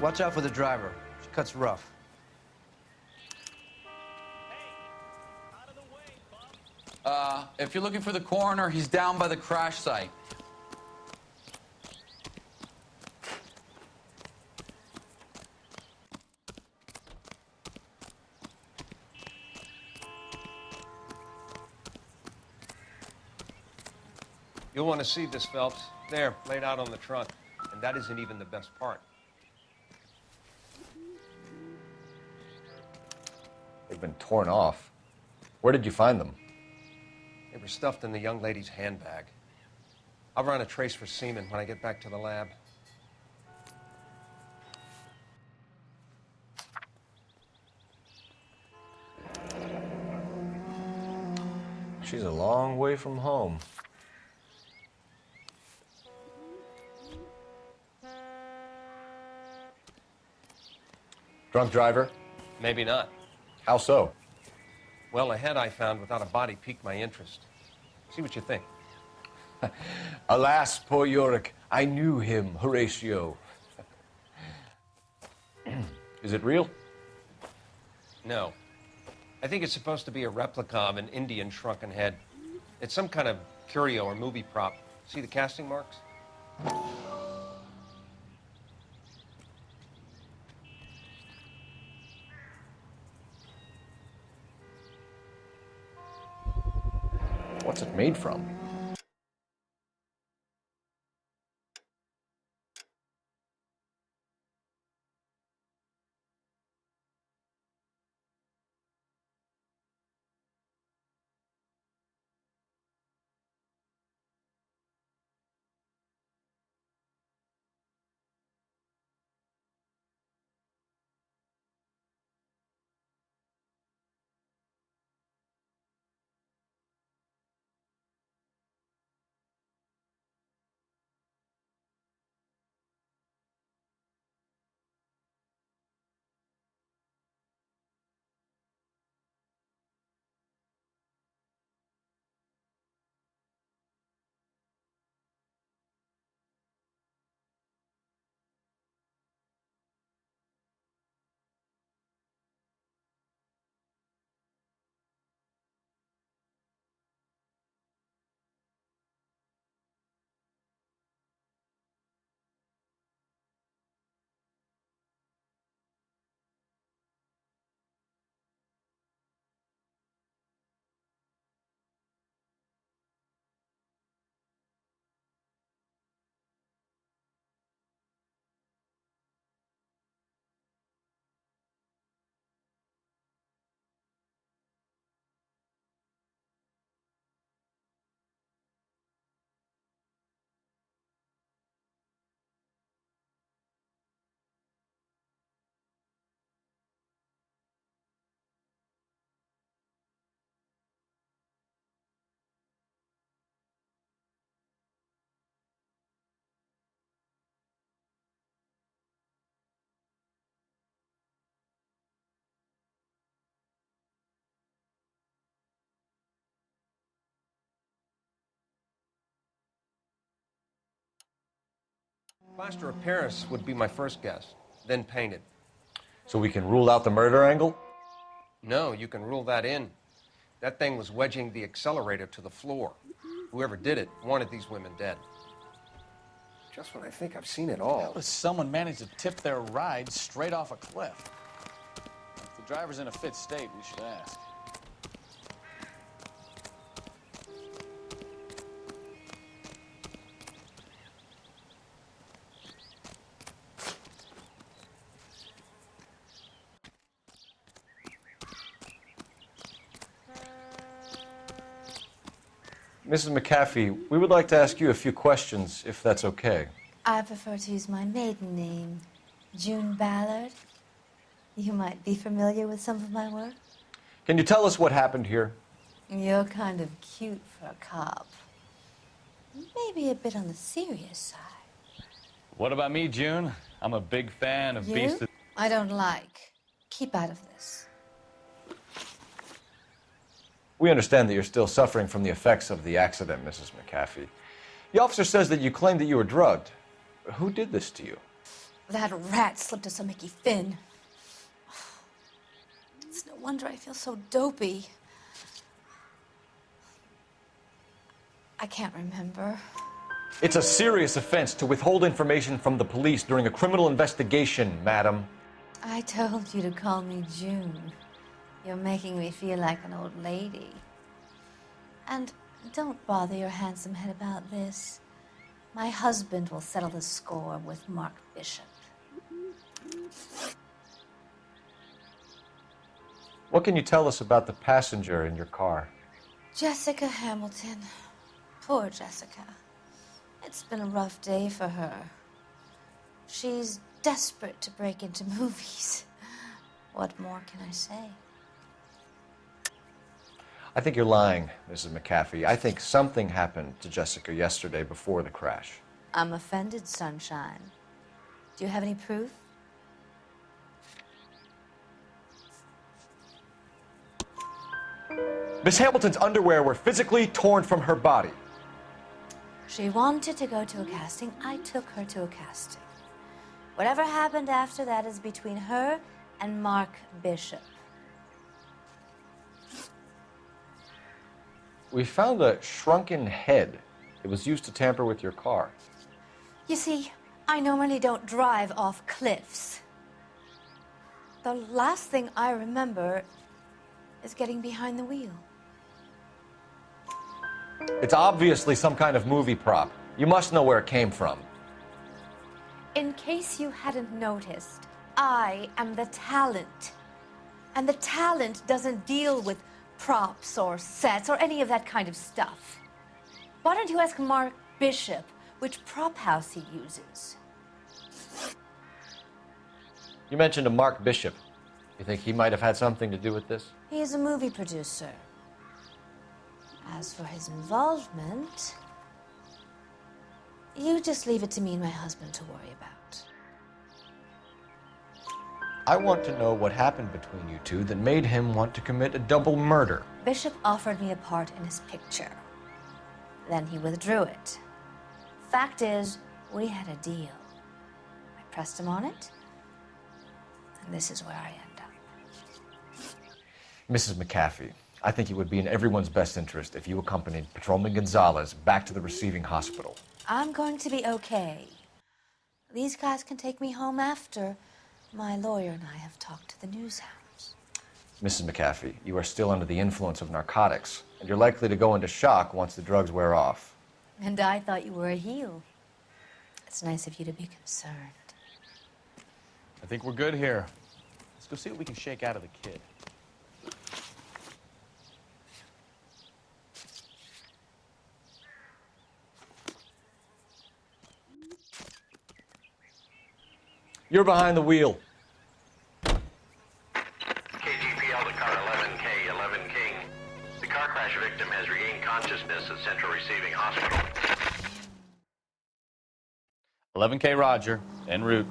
Watch out for the driver. She cuts rough. If you're looking for the coroner, he's down by the crash site. You'll want to see this, Phelps. There, laid out on the trunk. And that isn't even the best part. They've been torn off. Where did you find them? They were stuffed in the young lady's handbag. I'll run a trace for semen when I get back to the lab. She's a long way from home. Drunk driver? Maybe not. How so? Well, a head I found without a body piqued my interest. See what you think. Alas, poor Yorick, I knew him, Horatio. Is it real? No. I think it's supposed to be a replica of an Indian shrunken head. It's some kind of curio or movie prop. See the casting marks? What's it made from? Plaster of Paris would be my first guess, then painted. So we can rule out the murder angle? No, you can rule that in. That thing was wedging the accelerator to the floor. Whoever did it wanted these women dead. Just when I think I've seen it all. How does someone manage to tip their ride straight off a cliff? If the driver's in a fit state, we should ask. Mrs. McAfee, we would like to ask you a few questions, if that's okay. I prefer to use my maiden name, June Ballard. You might be familiar with some of my work. Can you tell us what happened here? You're kind of cute for a cop. Maybe a bit on the serious side. What about me, June? I'm a big fan of Beast. I don't like. Keep out of this. We understand that you're still suffering from the effects of the accident, Mrs. McAfee. The officer says that you claimed that you were drugged. Who did this to you? That rat slipped us a Mickey Finn. It's no wonder I feel so dopey. I can't remember. It's a serious offense to withhold information from the police during a criminal investigation, madam. I told you to call me June. You're making me feel like an old lady. And don't bother your handsome head about this. My husband will settle the score with Mark Bishop. What can you tell us about the passenger in your car? Jessica Hamilton. Poor Jessica. It's been a rough day for her. She's desperate to break into movies. What more can I say? I think you're lying, Mrs. McAfee. I think something happened to Jessica yesterday before the crash. I'm offended, Sunshine. Do you have any proof? Miss Hamilton's underwear were physically torn from her body. She wanted to go to a casting. I took her to a casting. Whatever happened after that is between her and Mark Bishop. We found a shrunken head. It was used to tamper with your car. You see, I normally don't drive off cliffs. The last thing I remember is getting behind the wheel. It's obviously some kind of movie prop. You must know where it came from. In case you hadn't noticed, I am the talent. And the talent doesn't deal with props or sets or any of that kind of stuff. Why don't you ask Mark Bishop which prop house he uses? You mentioned a Mark Bishop. You think he might have had something to do with this? He is a movie producer. As for his involvement, you just leave it to me and my husband to worry about. I want to know what happened between you two that made him want to commit a double murder. Bishop offered me a part in his picture. Then he withdrew it. Fact is, we had a deal. I pressed him on it, and this is where I end up. Mrs. McAfee, I think it would be in everyone's best interest if you accompanied Patrolman Gonzalez back to the receiving hospital. I'm going to be okay. These guys can take me home after my lawyer and I have talked to the news hounds. Mrs. McAfee, you are still under the influence of narcotics, and you're likely to go into shock once the drugs wear off. And I thought you were a heel. It's nice of you to be concerned. I think we're good here. Let's go see what we can shake out of the kid. You're behind the wheel. KGPL to car 11K, 11 King. The car crash victim has regained consciousness at Central Receiving Hospital. 11K Roger, en route.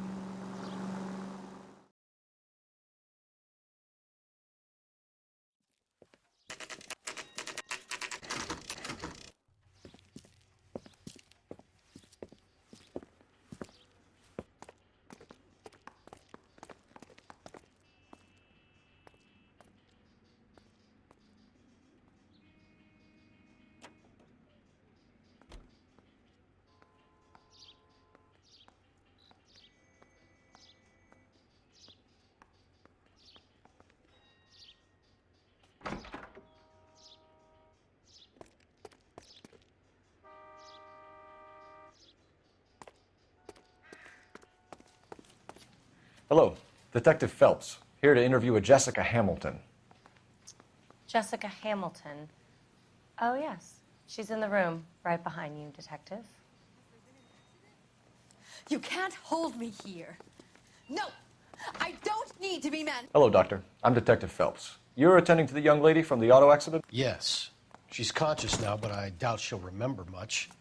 Hello, Detective Phelps, here to interview a Jessica Hamilton. Jessica Hamilton. Oh, yes. She's in the room right behind you, Detective. You can't hold me here. No, I don't need to be man. Hello, Doctor. I'm Detective Phelps. You're attending to the young lady from the auto accident? Yes. She's conscious now, but I doubt she'll remember much.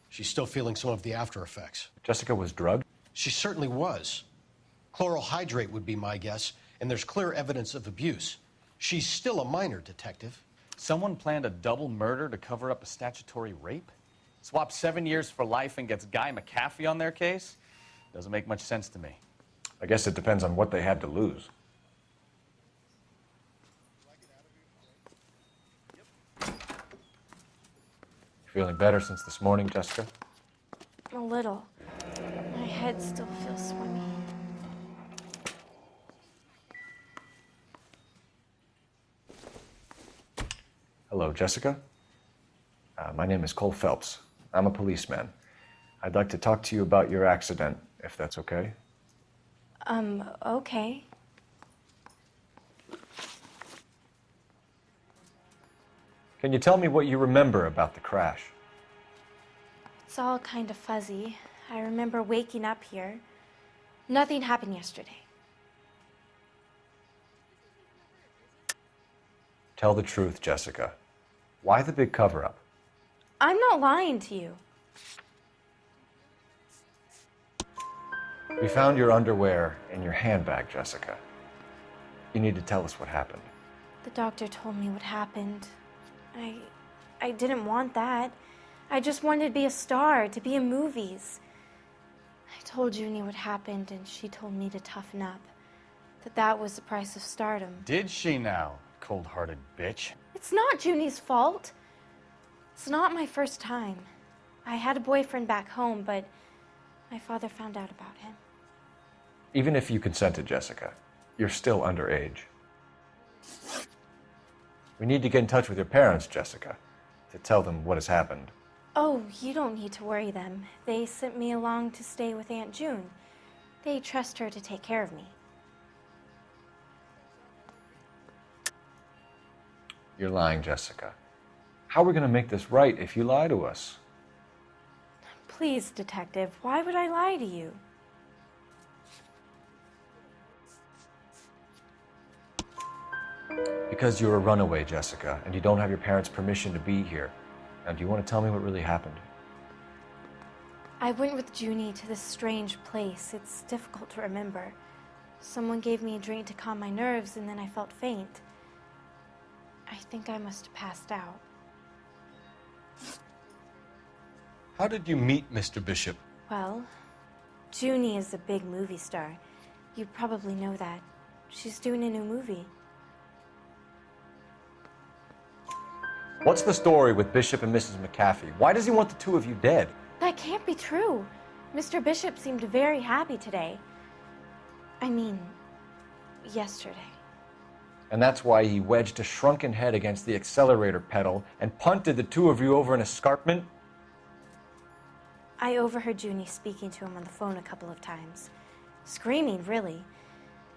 She's still feeling some of the after effects. Jessica was drugged? She certainly was. Chloral hydrate would be my guess, and there's clear evidence of abuse. She's still a minor, Detective. Someone planned a double murder to cover up a statutory rape? Swap 7 years for life and gets Guy McAfee on their case? Doesn't make much sense to me. I guess it depends on what they had to lose. Feeling better since this morning, Jessica? A little. My head still feels swimmy. Hello, Jessica. My name is Cole Phelps. I'm a policeman. I'd like to talk to you about your accident, if that's okay. Okay. Can you tell me what you remember about the crash? It's all kind of fuzzy. I remember waking up here. Nothing happened yesterday. Tell the truth, Jessica. Why the big cover-up? I'm not lying to you. We found your underwear in your handbag, Jessica. You need to tell us what happened. The doctor told me what happened. I didn't want that. I just wanted to be a star, to be in movies. I told Junie what happened, and she told me to toughen up. That was the price of stardom. Did she now, cold-hearted bitch? It's not Junie's fault. It's not my first time. I had a boyfriend back home, but my father found out about him. Even if you consented, Jessica, you're still underage. We need to get in touch with your parents, Jessica, to tell them what has happened. Oh, you don't need to worry them. They sent me along to stay with Aunt June. They trust her to take care of me. You're lying, Jessica. How are we going to make this right if you lie to us? Please, detective, why would I lie to you? Because you're a runaway, Jessica, and you don't have your parents' permission to be here. Now, do you want to tell me what really happened? I went with Junie to this strange place. It's difficult to remember. Someone gave me a drink to calm my nerves, and then I felt faint. I think I must have passed out. How did you meet Mr. Bishop? Well, Junie is a big movie star. You probably know that. She's doing a new movie. What's the story with Bishop and Mrs. McAfee? Why does he want the two of you dead? That can't be true. Mr. Bishop seemed very happy today. I mean, yesterday. And that's why he wedged a shrunken head against the accelerator pedal and punted the two of you over an escarpment? I overheard Junie speaking to him on the phone a couple of times. Screaming, really.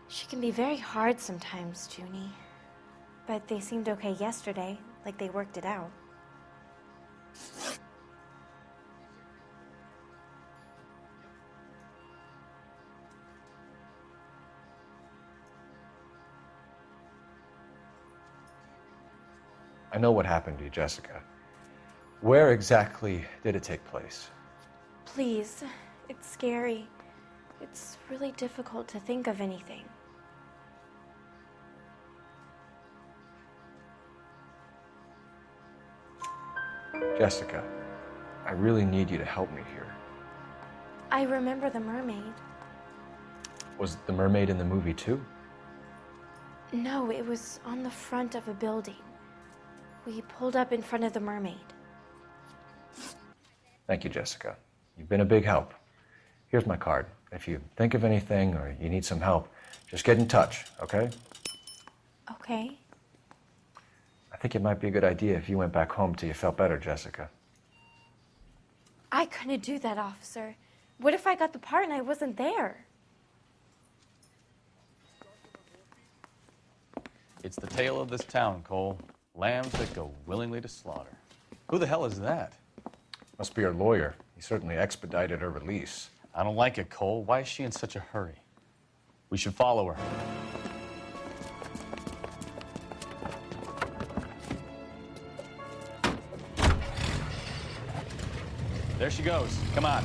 She can be very hard sometimes, Junie. But they seemed okay yesterday, like they worked it out. I know what happened to you, Jessica. Where exactly did it take place? Please, it's scary. It's really difficult to think of anything. Jessica, I really need you to help me here. I remember the mermaid. Was the mermaid in the movie too? No, it was on the front of a building. We pulled up in front of the mermaid. Thank you, Jessica. You've been a big help. Here's my card. If you think of anything or you need some help, just get in touch, okay? Okay. I think it might be a good idea if you went back home till you felt better, Jessica. I couldn't do that, officer. What if I got the part and I wasn't there? It's the tale of this town, Cole. Lambs that go willingly to slaughter. Who the hell is that? Must be her lawyer. He certainly expedited her release. I don't like it, Cole. Why is she in such a hurry? We should follow her. There she goes. Come on.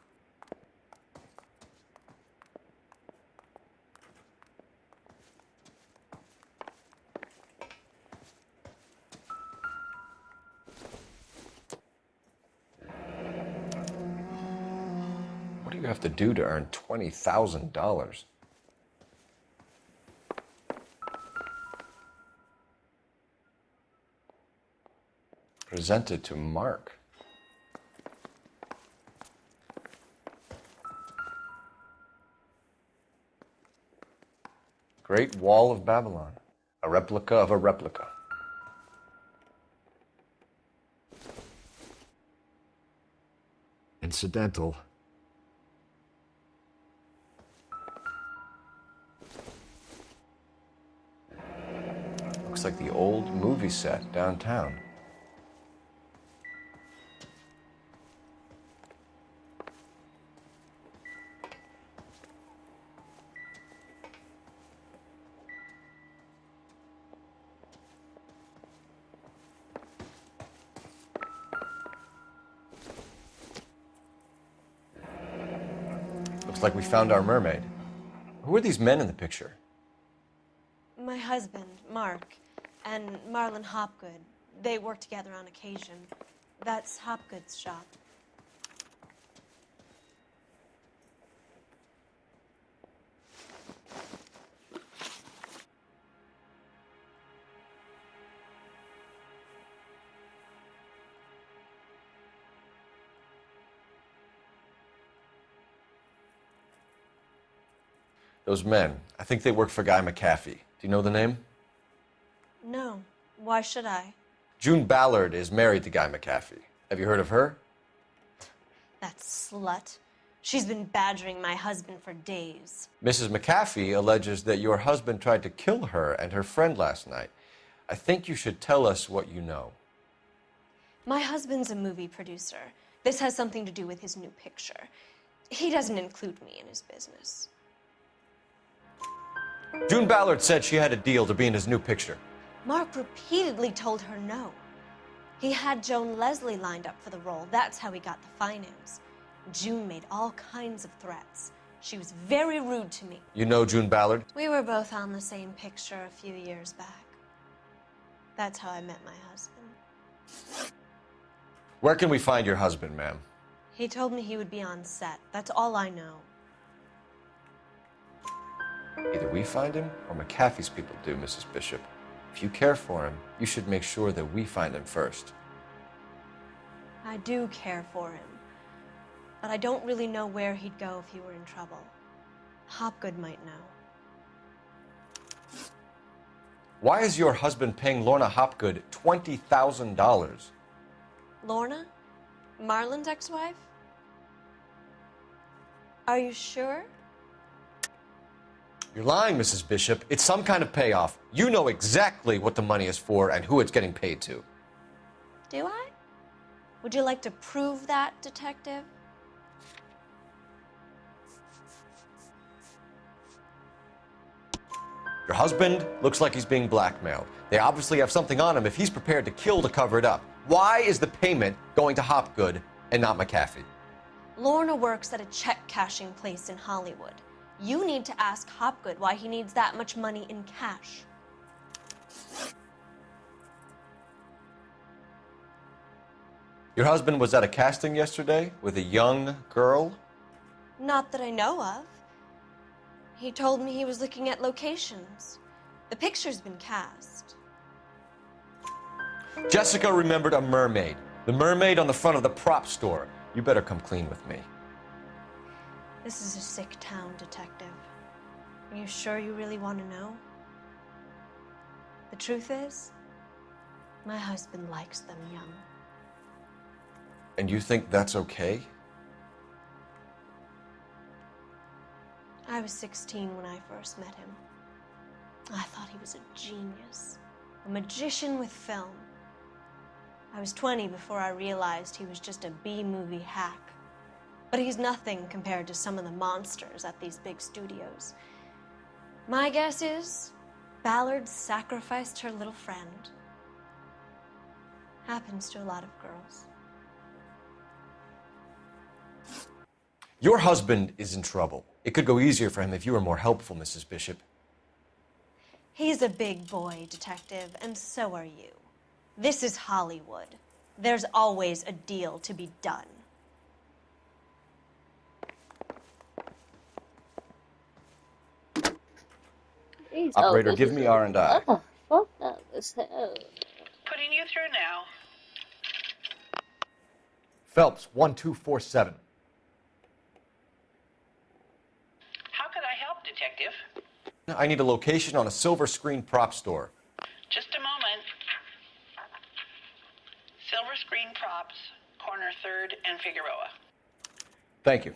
do you have to do to earn $20,000? Presented to Mark. Great Wall of Babylon. A replica of a replica. Incidental. Looks like the old movie set downtown. Looks like we found our mermaid. Who are these men in the picture? My husband, Mark, and Marlon Hopgood. They work together on occasion. That's Hopgood's shop. Those men, I think they work for Guy McAfee. Do you know the name? No. Why should I? June Ballard is married to Guy McAfee. Have you heard of her? That slut. She's been badgering my husband for days. Mrs. McAfee alleges that your husband tried to kill her and her friend last night. I think you should tell us what you know. My husband's a movie producer. This has something to do with his new picture. He doesn't include me in his business. June Ballard said she had a deal to be in his new picture. Mark repeatedly told her no. He had Joan Leslie lined up for the role. That's how he got the finance. June made all kinds of threats. She was very rude to me. You know June Ballard? We were both on the same picture a few years back. That's how I met my husband. Where can we find your husband, ma'am? He told me he would be on set. That's all I know. Either we find him or McAfee's people do, Mrs. Bishop. If you care for him, you should make sure that we find him first. I do care for him, but I don't really know where he'd go if he were in trouble. Hopgood might know. Why is your husband paying Lorna Hopgood $20,000? Lorna? Marlon's ex-wife? Are you sure? You're lying, Mrs. Bishop. It's some kind of payoff. You know exactly what the money is for and who it's getting paid to. Do I? Would you like to prove that, Detective? Your husband looks like he's being blackmailed. They obviously have something on him if he's prepared to kill to cover it up. Why is the payment going to Hopgood and not McAfee? Lorna works at a check-cashing place in Hollywood. You need to ask Hopgood why he needs that much money in cash. Your husband was at a casting yesterday with a young girl? Not that I know of. He told me he was looking at locations. The picture's been cast. Jessica remembered a mermaid. The mermaid on the front of the prop store. You better come clean with me. This is a sick town, Detective. Are you sure you really want to know? The truth is, my husband likes them young. And you think that's okay? I was 16 when I first met him. I thought he was a genius, a magician with film. I was 20 before I realized he was just a B-movie hack. But he's nothing compared to some of the monsters at these big studios. My guess is Ballard sacrificed her little friend. Happens to a lot of girls. Your husband is in trouble. It could go easier for him if you were more helpful, Mrs. Bishop. He's a big boy, Detective, and so are you. This is Hollywood. There's always a deal to be done. He's Operator, give me R&I. Oh, fucked up as hell. Putting you through now. Phelps, 1247. How could I help, Detective? I need a location on a silver screen prop store. Just a moment. Silver Screen Props, corner 3rd and Figueroa. Thank you.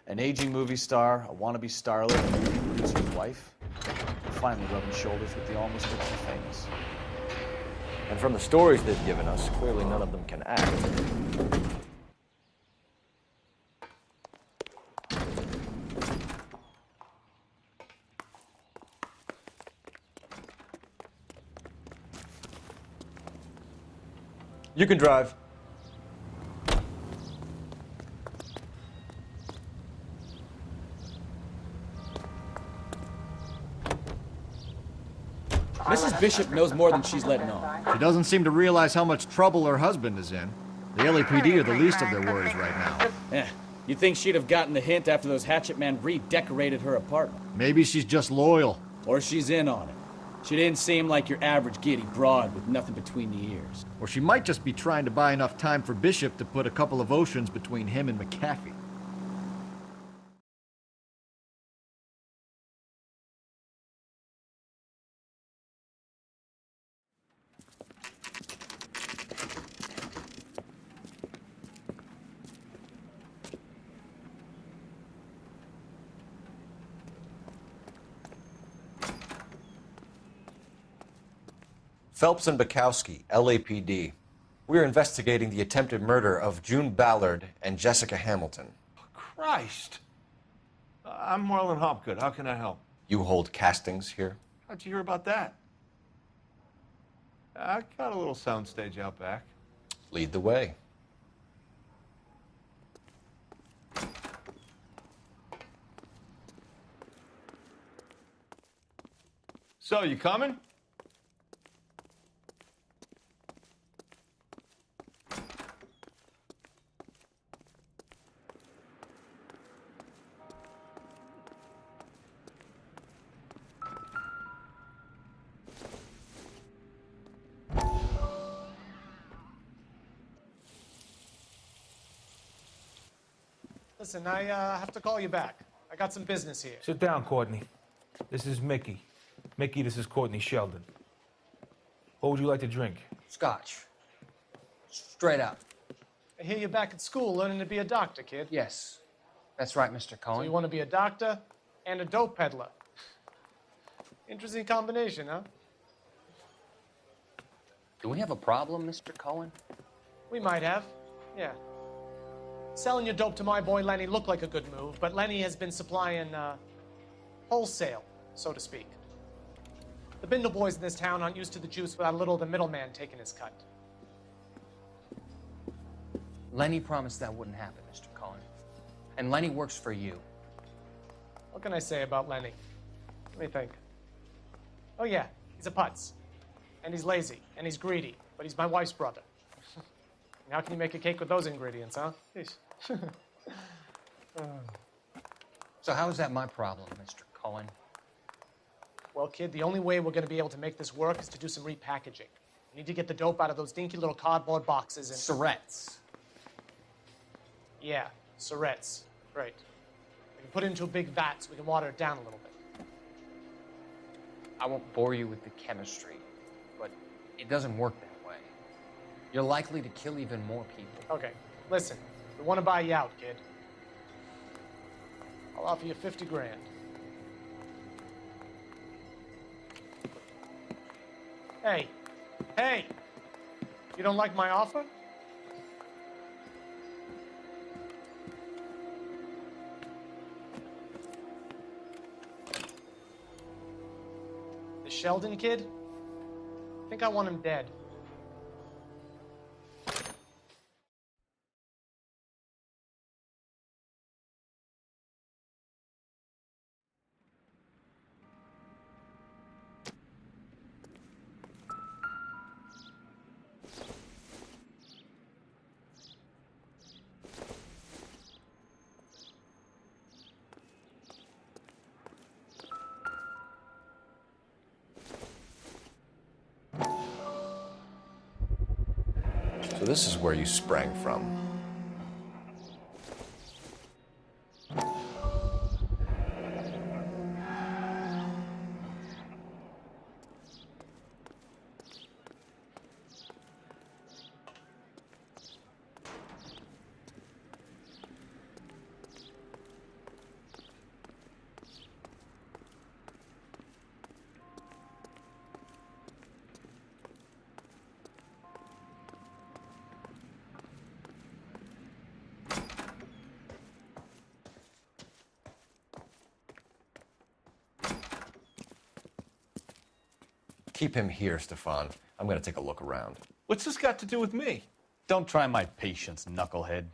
An aging movie star, a wannabe starlet, and a movie producer's wife, finally rubbing shoulders with the almost rich and famous. And from the stories they've given us, clearly none of them can act. You can drive. Mrs. Bishop knows more than she's letting on. She doesn't seem to realize how much trouble her husband is in. The LAPD are the least of their worries right now. You'd think she'd have gotten the hint after those hatchet men redecorated her apartment. Maybe she's just loyal. Or she's in on it. She didn't seem like your average giddy broad with nothing between the ears. Or she might just be trying to buy enough time for Bishop to put a couple of oceans between him and McAfee. Phelps and Bukowski, LAPD. We're investigating the attempted murder of June Ballard and Jessica Hamilton. Christ. I'm Marlon Hopgood. How can I help? You hold castings here? How'd you hear about that? I got a little soundstage out back. Lead the way. So, you coming? Listen, I have to call you back. I got some business here. Sit down, Courtney. This is Mickey. Mickey, this is Courtney Sheldon. What would you like to drink? Scotch. Straight up. I hear you're back at school learning to be a doctor, kid. Yes. That's right, Mr. So Cohen. you want to be a doctor and a dope peddler. Interesting combination, huh? Do we have a problem, Mr. Cohen? We might have, yeah. Selling your dope to my boy Lenny looked like a good move, but Lenny has been supplying, wholesale, so to speak. The Bindle boys in this town aren't used to the juice without a little of the middleman taking his cut. Lenny promised that wouldn't happen, Mr. Cohen. And Lenny works for you. What can I say about Lenny? Let me think. Oh yeah, he's a putz. And he's lazy, and he's greedy, but he's my wife's brother. And how can you make a cake with those ingredients, huh? So how is that my problem, Mr. Cohen? Well, kid, the only way we're going to be able to make this work is to do some repackaging. We need to get the dope out of those dinky little cardboard boxes and... Surrettes. Yeah, Surrettes. Great. We can put it into a big vat so we can water it down a little bit. I won't bore you with the chemistry, but it doesn't work that way. You're likely to kill even more people. Okay, listen. We want to buy you out, kid. I'll offer you 50 grand. Hey, hey! You don't like my offer? The Sheldon kid? I think I want him dead. So this is where you sprang from. Keep him here, Stefan. I'm gonna take a look around. What's this got to do with me? Don't try my patience, knucklehead.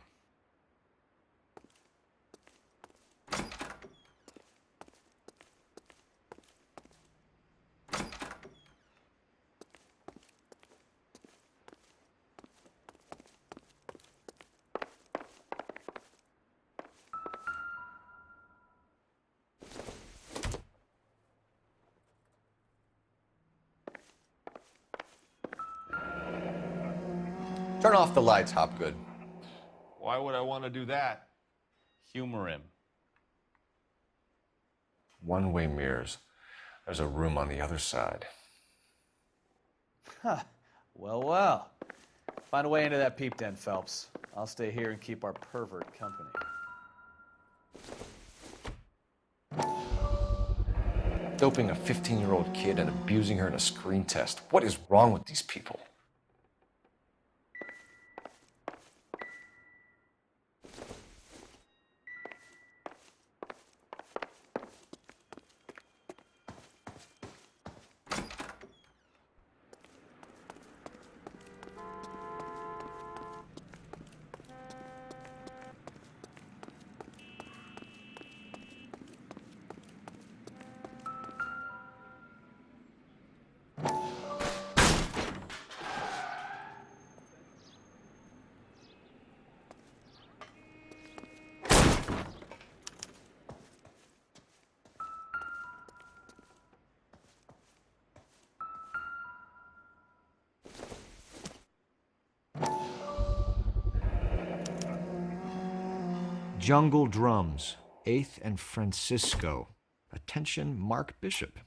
Turn off the lights, Hopgood. Why would I want to do that? Humor him. One-way mirrors. There's a room on the other side. Huh. Well, well. Find a way into that peep den, Phelps. I'll stay here and keep our pervert company. Doping a 15-year-old kid and abusing her in a screen test. What is wrong with these people? Jungle Drums, 8th and Francisco. Attention, Mark Bishop.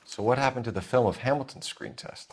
So what happened to the film of Hamilton's screen test?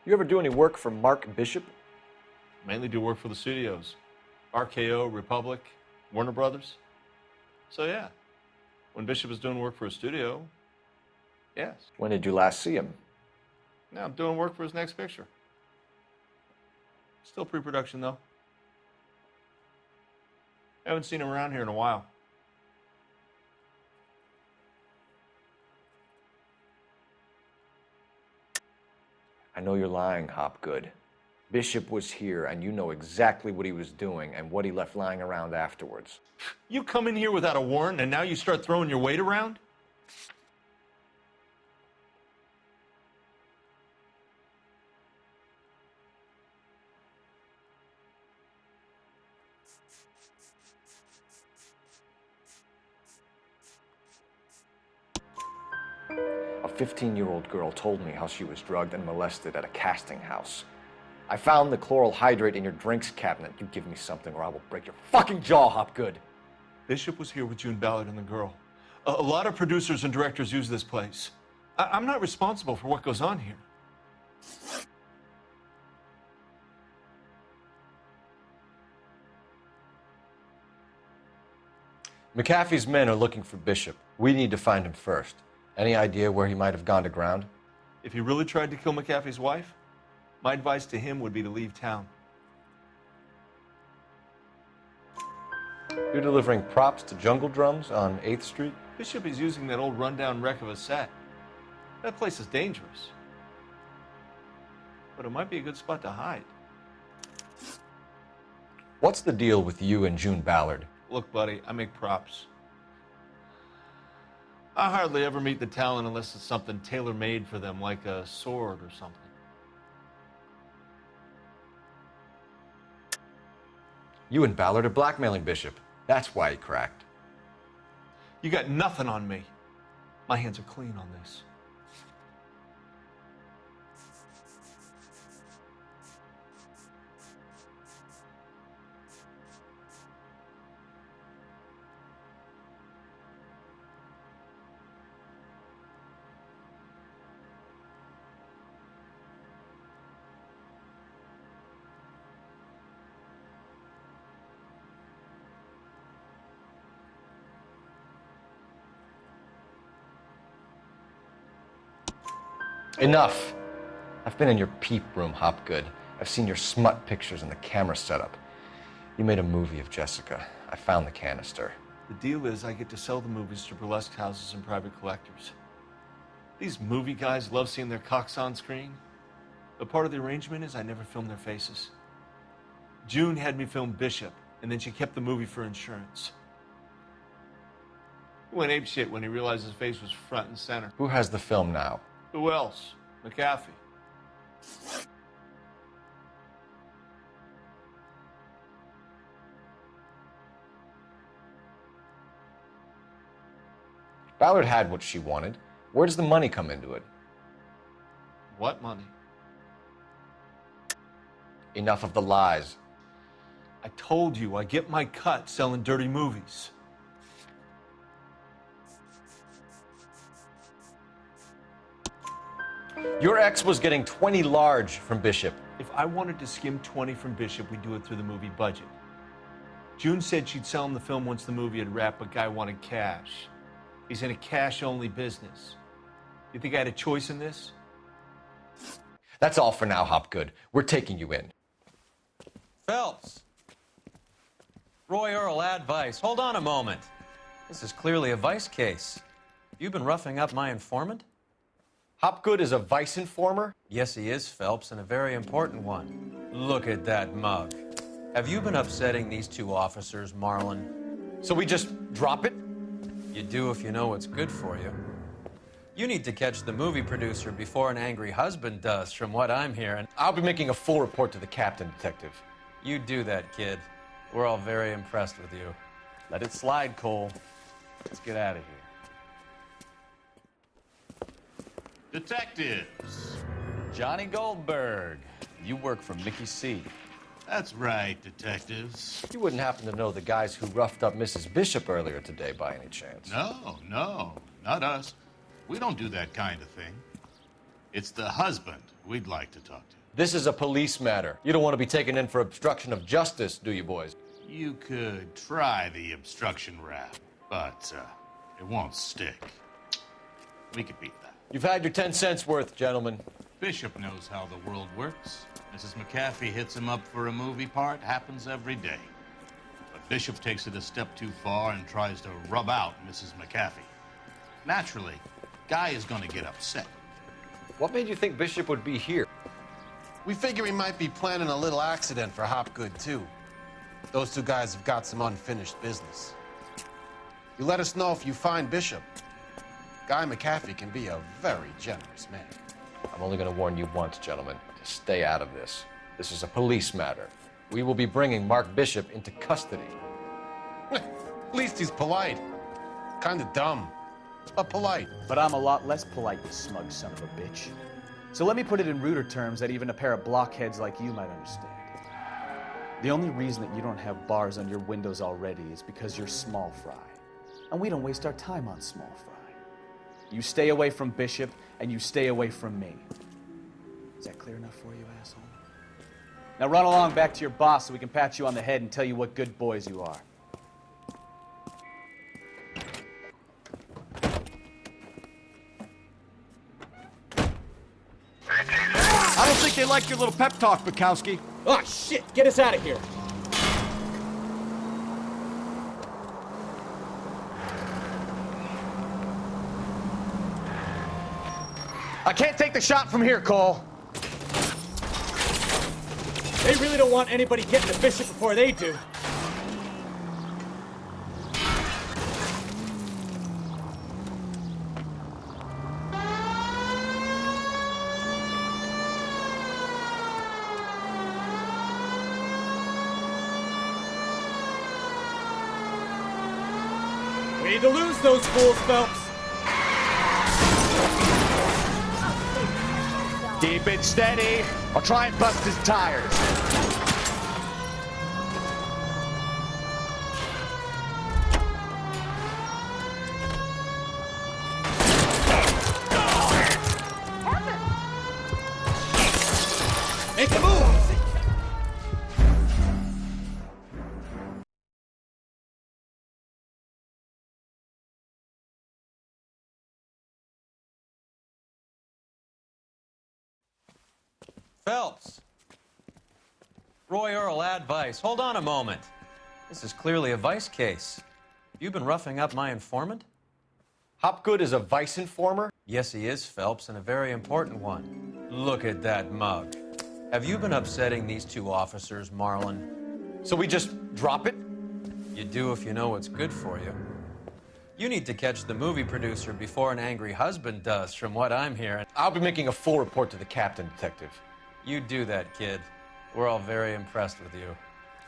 You ever do any work for Mark Bishop? Mainly do work for the studios. RKO, Republic, Warner Brothers. So yeah, when Bishop was doing work for a studio, yes. When did you last see him? Now I'm doing work for his next picture. Still pre-production though. Haven't seen him around here in a while. I know you're lying, Hopgood. Bishop was here, and you know exactly what he was doing and what he left lying around afterwards. You come in here without a warrant, and now you start throwing your weight around? A 15-year-old girl told me how she was drugged and molested at a casting house. I found the chloral hydrate in your drinks cabinet. You give me something or I will break your fucking jaw, Hopgood. Bishop was here with June Ballard and the girl. A lot of producers and directors use this place. I'm not responsible for what goes on here. McAfee's men are looking for Bishop. We need to find him first. Any idea where he might have gone to ground? If he really tried to kill McAfee's wife, my advice to him would be to leave town. You're delivering props to Jungle Drums on 8th Street? Bishop is using that old rundown wreck of a set. That place is dangerous. But it might be a good spot to hide. What's the deal with you and June Ballard? Look, buddy, I make props. I hardly ever meet the talent unless it's something tailor-made for them, like a sword or something. You and Ballard are blackmailing Bishop. That's why he cracked. You got nothing on me. My hands are clean on this. Enough! I've been in your peep room, Hopgood. I've seen your smut pictures and the camera setup. You made a movie of Jessica. I found the canister. The deal is I get to sell the movies to burlesque houses and private collectors. These movie guys love seeing their cocks on screen. But part of the arrangement is I never film their faces. June had me film Bishop, and then she kept the movie for insurance. He went apeshit when he realized his face was front and center. Who has the film now? Who else? McAfee. Ballard had what she wanted. Where does the money come into it? What money? Enough of the lies. I told you, I get my cut selling dirty movies. Your ex was getting 20 large from Bishop. If I wanted to skim 20 from Bishop, we'd do it through the movie budget. June said she'd sell him the film once the movie had wrapped, but Guy wanted cash. He's in a cash-only business. You think I had a choice in this? That's all for now, Hopgood. We're taking you in. Phelps. Roy Earl, Ad Vice. Hold on a moment. This is clearly a vice case. You've been roughing up my informant? Hopgood is a vice informer? Yes, he is, Phelps, and a very important one. Look at that mug. Have you been upsetting these two officers, Marlon? So we just drop it? You do if you know what's good for you. You need to catch the movie producer before an angry husband does, from what I'm hearing. I'll be making a full report to the captain, Detective. You do that, kid. We're all very impressed with you. Let it slide, Cole. Let's get out of here. Detectives. Johnny Goldberg. You work for Mickey C. That's right, detectives. You wouldn't happen to know the guys who roughed up Mrs. Bishop earlier today by any chance? No, not us. We don't do that kind of thing. It's the husband we'd like to talk to. This is a police matter. You don't want to be taken in for obstruction of justice, do you, boys? You could try the obstruction rap, but it won't stick. We could beat that. You've had your 10 cents worth, gentlemen. Bishop knows how the world works. Mrs. McAfee hits him up for a movie part, happens every day. But Bishop takes it a step too far and tries to rub out Mrs. McAfee. Naturally, Guy is gonna get upset. What made you think Bishop would be here? We figure he might be planning a little accident for Hopgood, too. Those two guys have got some unfinished business. You let us know if you find Bishop. Guy McAfee can be a very generous man. I'm only going to warn you once, gentlemen, to stay out of this. This is a police matter. We will be bringing Mark Bishop into custody. At least he's polite. Kinda dumb, but polite. But I'm a lot less polite, you smug son of a bitch. So let me put it in ruder terms that even a pair of blockheads like you might understand. The only reason that you don't have bars on your windows already is because you're small fry. And we don't waste our time on small fry. You stay away from Bishop, and you stay away from me. Is that clear enough for you, asshole? Now run along back to your boss so we can pat you on the head and tell you what good boys you are. I don't think they like your little pep talk, Bukowski. Oh, shit! Get us out of here! I can't take the shot from here, Cole. They really don't want anybody getting to Bishop before they do. We need to lose those fools, Phelps. Keep it steady. I'll try and bust his tires. Make a move! Phelps. Roy Earl, advice. Hold on a moment. This is clearly a vice case. You've been roughing up my informant? Hopgood is a vice informer? Yes, he is, Phelps, and a very important one. Look at that mug. Have you been upsetting these two officers, Marlin? So we just drop it? You do if you know what's good for you. You need to catch the movie producer before an angry husband does, from what I'm hearing. I'll be making a full report to the captain, Detective. You do that, kid. We're all very impressed with you.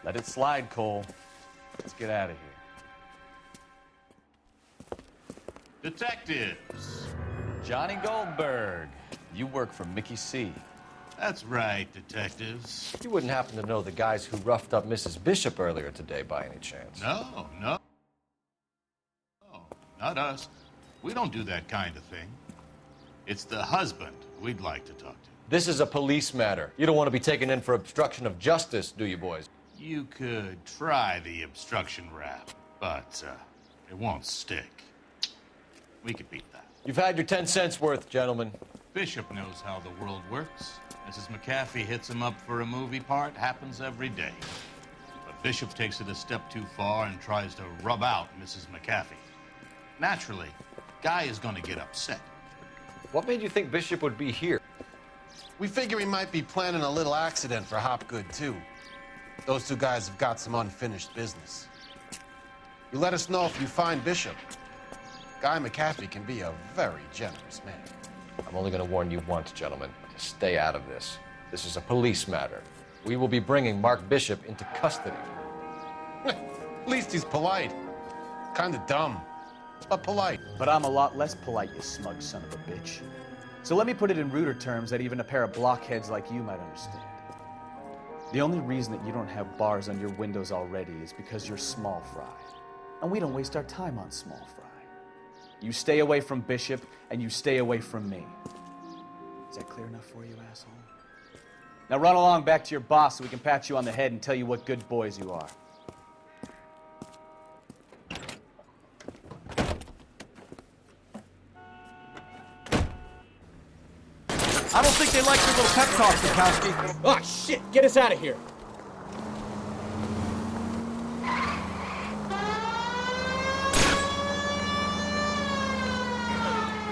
Let it slide, Cole. Let's get out of here. Detectives. Johnny Goldberg. You work for Mickey C. That's right, detectives. You wouldn't happen to know the guys who roughed up Mrs. Bishop earlier today by any chance? No, no. No, not us. We don't do that kind of thing. It's the husband we'd like to talk to. This is a police matter. You don't want to be taken in for obstruction of justice, do you, boys? You could try the obstruction rap, but it won't stick. We could beat that. You've had your 10 cents worth, gentlemen. Bishop knows how the world works. Mrs. McAfee hits him up for a movie part, happens every day. But Bishop takes it a step too far and tries to rub out Mrs. McAfee. Naturally, Guy is gonna get upset. What made you think Bishop would be here? We figure he might be planning a little accident for Hopgood, too. Those two guys have got some unfinished business. You let us know if you find Bishop. Guy McAfee can be a very generous man. I'm only going to warn you once, gentlemen, to stay out of this. This is a police matter. We will be bringing Mark Bishop into custody. At least he's polite. Kinda dumb, but polite. But I'm a lot less polite, you smug son of a bitch. So let me put it in ruder terms that even a pair of blockheads like you might understand. The only reason that you don't have bars on your windows already is because you're small fry. And we don't waste our time on small fry. You stay away from Bishop, and you stay away from me. Is that clear enough for you, asshole? Now run along back to your boss so we can pat you on the head and tell you what good boys you are. I don't think they like your little pep talk, Bukowski. Oh, shit! Get us out of here!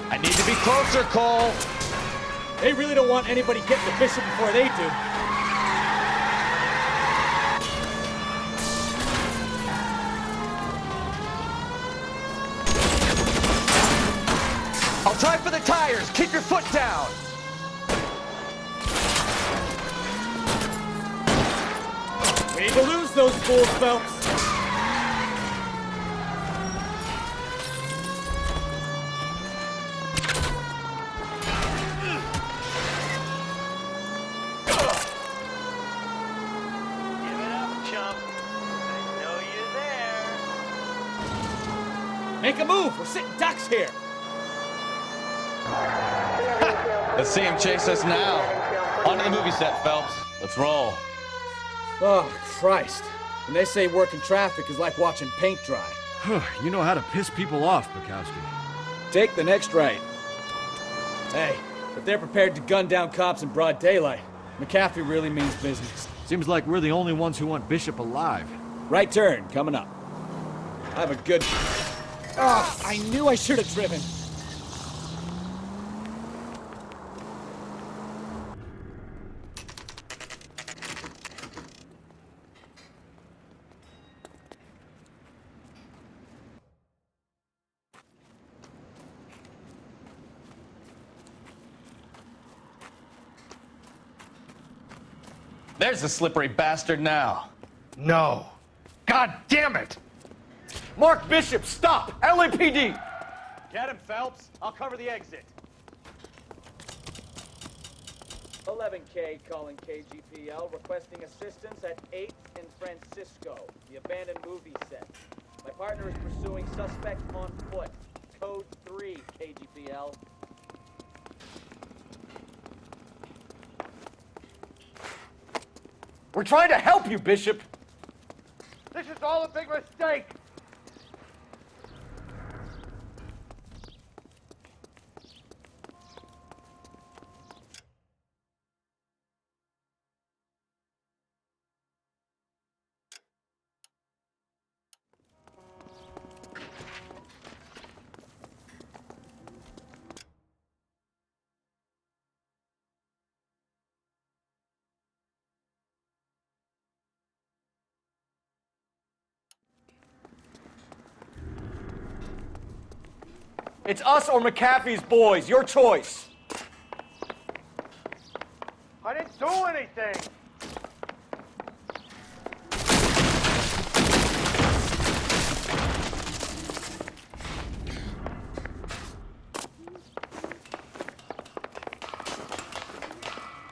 I need to be closer, Cole. They really don't want anybody getting the Bishop before they do. I'll try for the tires. Keep your foot down. We need to lose those fools, Phelps. Make a move! We're sitting ducks here! Let's see him chase us now. Onto the movie set, Phelps. Let's roll. Oh, Christ. When they say working traffic is like watching paint dry. You know how to piss people off, Bukowski. Take the next right. Hey, if they're prepared to gun down cops in broad daylight, McCaffrey really means business. Seems like we're the only ones who want Bishop alive. Right turn, coming up. I have a good... Oh, I knew I should have driven. There's the slippery bastard now. No. God damn it! Mark Bishop, stop! LAPD! Get him, Phelps. I'll cover the exit. 11K calling KGPL, requesting assistance at 8th and Francisco, the abandoned movie set. My partner is pursuing suspect on foot. Code 3, KGPL. We're trying to help you, Bishop! This is all a big mistake! It's us or McAfee's boys. Your choice. I didn't do anything.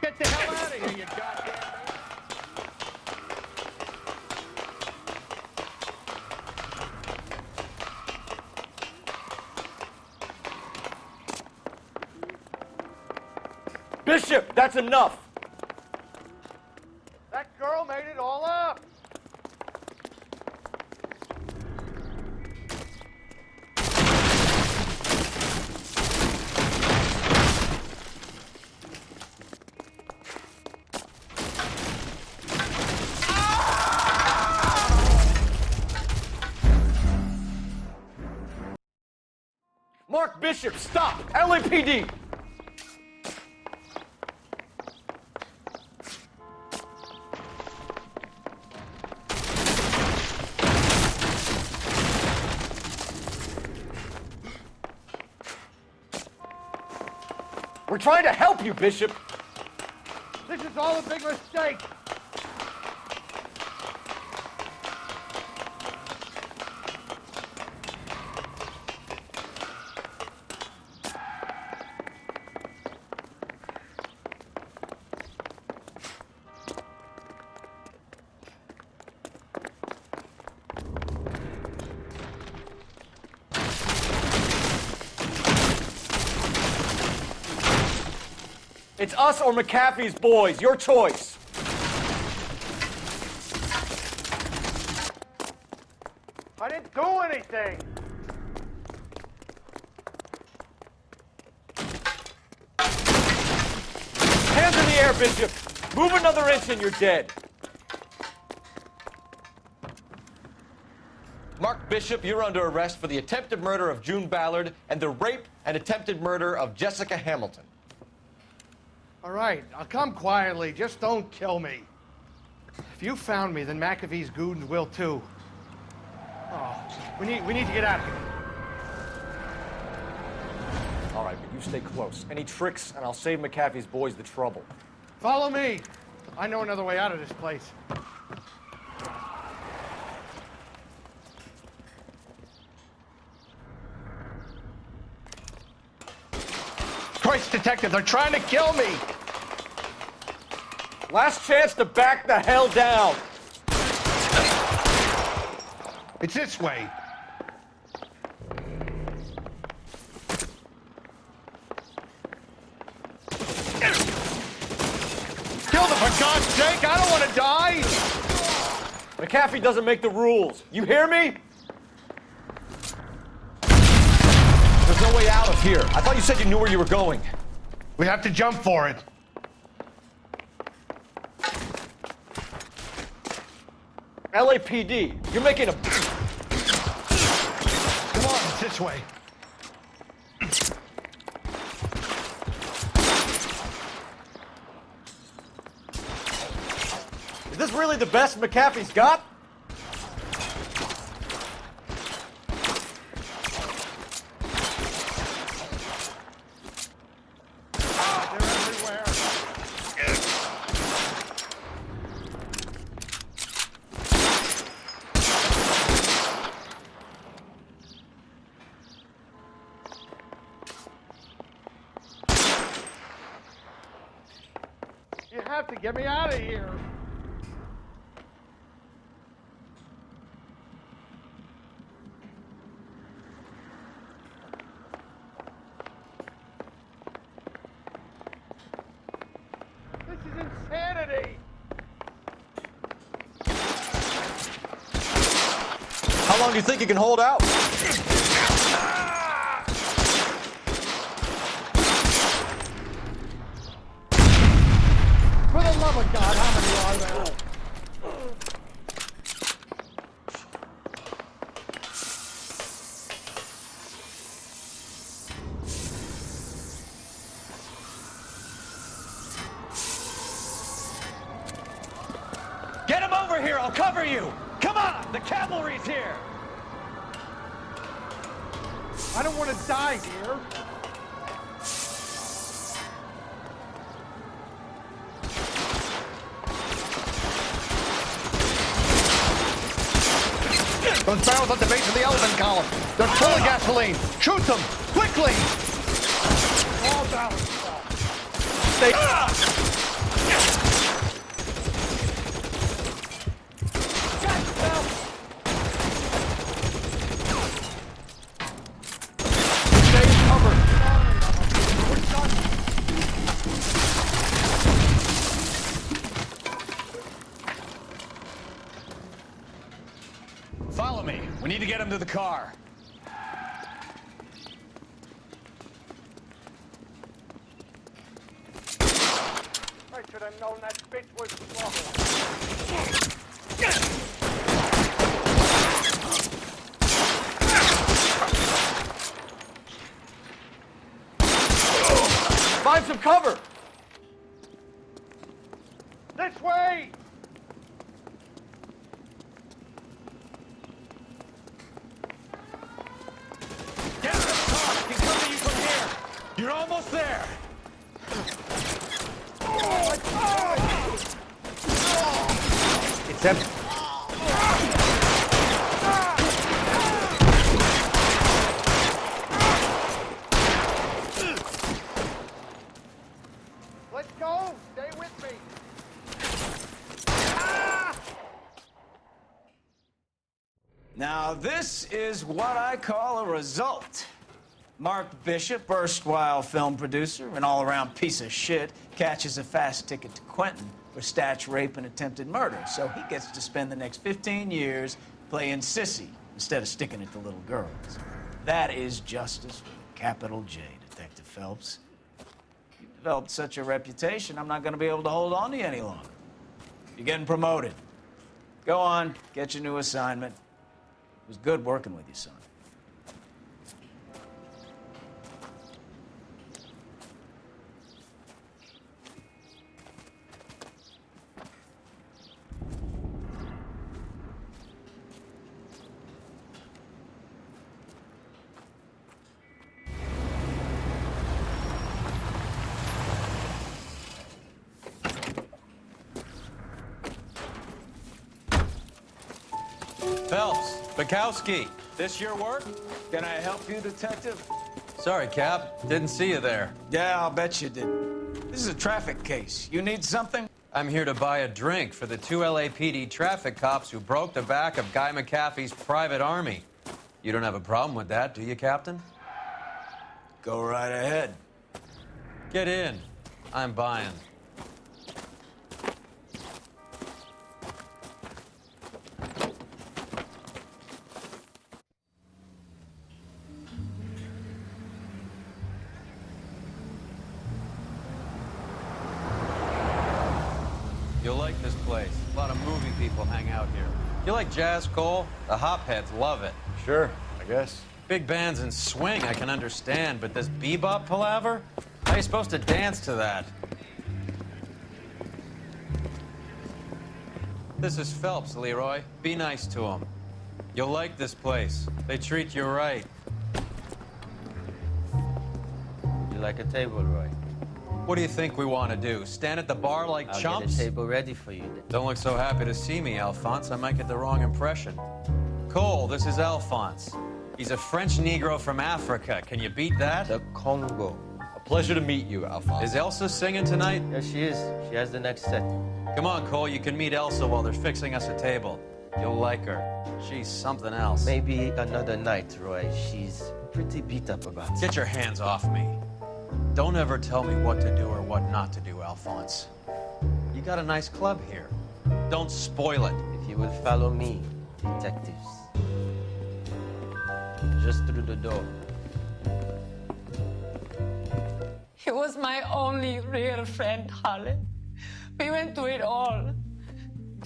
Get the hell out of here, you goddamn... Bishop, that's enough. That girl made it all up. Mark Bishop, stop! LAPD! We're trying to help you, Bishop. This is all a big mistake. It's us or McAfee's boys. Your choice. I didn't do anything. Hands in the air, Bishop. Move another inch and you're dead. Mark Bishop, you're under arrest for the attempted murder of June Ballard and the rape and attempted murder of Jessica Hamilton. All right, I'll come quietly. Just don't kill me. If you found me, then McAfee's goons will too. Oh, we need to get out of here. All right, but you stay close. Any tricks, and I'll save McAfee's boys the trouble. Follow me. I know another way out of this place. Christ, detective, they're trying to kill me! Last chance to back the hell down. It's this way. Kill them, for God's sake! I don't want to die! McAfee doesn't make the rules. You hear me? There's no way out of here. I thought you said you knew where you were going. We have to jump for it. LAPD, you're making a... Come on, it's this way. Is this really the best McAfee's got? You have to get me out of here. This is insanity. How long do you think you can hold out? For the love of God, how many are there? Get him over here! I'll cover you! Come on! The cavalry's here! I don't want to die here. Those barrels at the base of the elephant column. They're full of gasoline. Shoot them! Quickly! All barrels. Stay... Follow me. We need to get him to the car. I should have known that bitch was trouble. Find some cover! This way! Get in the car! I can cover you from here! You're almost there! It's empty. Let's go! Stay with me! Now, this is what I call a result. Mark Bishop, erstwhile film producer, an all-around piece of shit, catches a fast ticket to Quentin for statch rape and attempted murder. So he gets to spend the next 15 years playing sissy instead of sticking it to little girls. That is justice with a capital J, Detective Phelps. You've developed such a reputation, I'm not going to be able to hold on to you any longer. You're getting promoted. Go on, get your new assignment. It was good working with you, son. Phelps, Bukowski, this your work? Can I help you, Detective? Sorry, Cap. Didn't see you there. Yeah, I'll bet you did. This is a traffic case. You need something? I'm here to buy a drink for the 2 LAPD traffic cops who broke the back of Guy McAfee's private army. You don't have a problem with that, do you, Captain? Go right ahead. Get in. I'm buying. You'll like this place. A lot of movie people hang out here. You like jazz, Cole? The hopheads love it. Sure, I guess. Big bands and swing I can understand, but this bebop palaver? How are you supposed to dance to that? This is Phelps, Leroy. Be nice to him. You'll like this place. They treat you right. You like a table, Roy? What do you think we want to do? Stand at the bar like I'll chumps? get a table ready for you. Don't look so happy to see me, Alphonse. I might get the wrong impression. Cole, this is Alphonse. He's a French Negro from Africa. Can you beat that? The Congo. A pleasure to meet you, Alphonse. Is Elsa singing tonight? Yes, she is. She has the next set. Come on, Cole. You can meet Elsa while they're fixing us a table. You'll like her. She's something else. Maybe another night, Roy. She's pretty beat up about it. Get your hands off me. Don't ever tell me what to do or what not to do, Alphonse. You got a nice club here. Don't spoil it. If you will follow me, detectives. Just through the door. He was my only real friend, Harlan. We went through it all.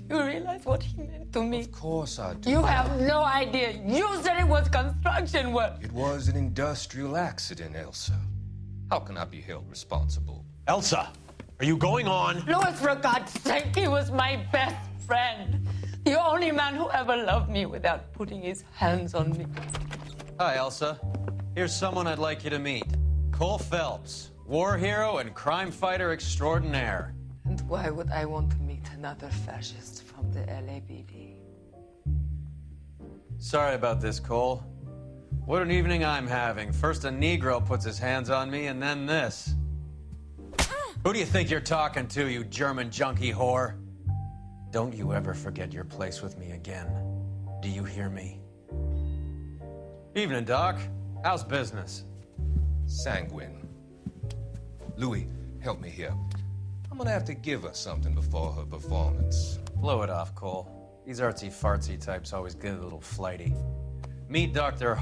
Do you realize what he meant to me? Of course I do. You have no idea. You said it was construction work. It was an industrial accident, Elsa. How can I be held responsible? Elsa, are you going on? Louis, for God's sake, he was my best friend. The only man who ever loved me without putting his hands on me. Hi, Elsa. Here's someone I'd like you to meet. Cole Phelps, war hero and crime fighter extraordinaire. And why would I want to meet another fascist from the LAPD? Sorry about this, Cole. What an evening I'm having. First a Negro puts his hands on me, and then this. Who do you think you're talking to, you German junkie whore? Don't you ever forget your place with me again. Do you hear me? Evening, Doc. How's business? Sanguine. Louis, help me here. I'm gonna have to give her something before her performance. Blow it off, Cole. These artsy-fartsy types always get a little flighty. Meet Dr.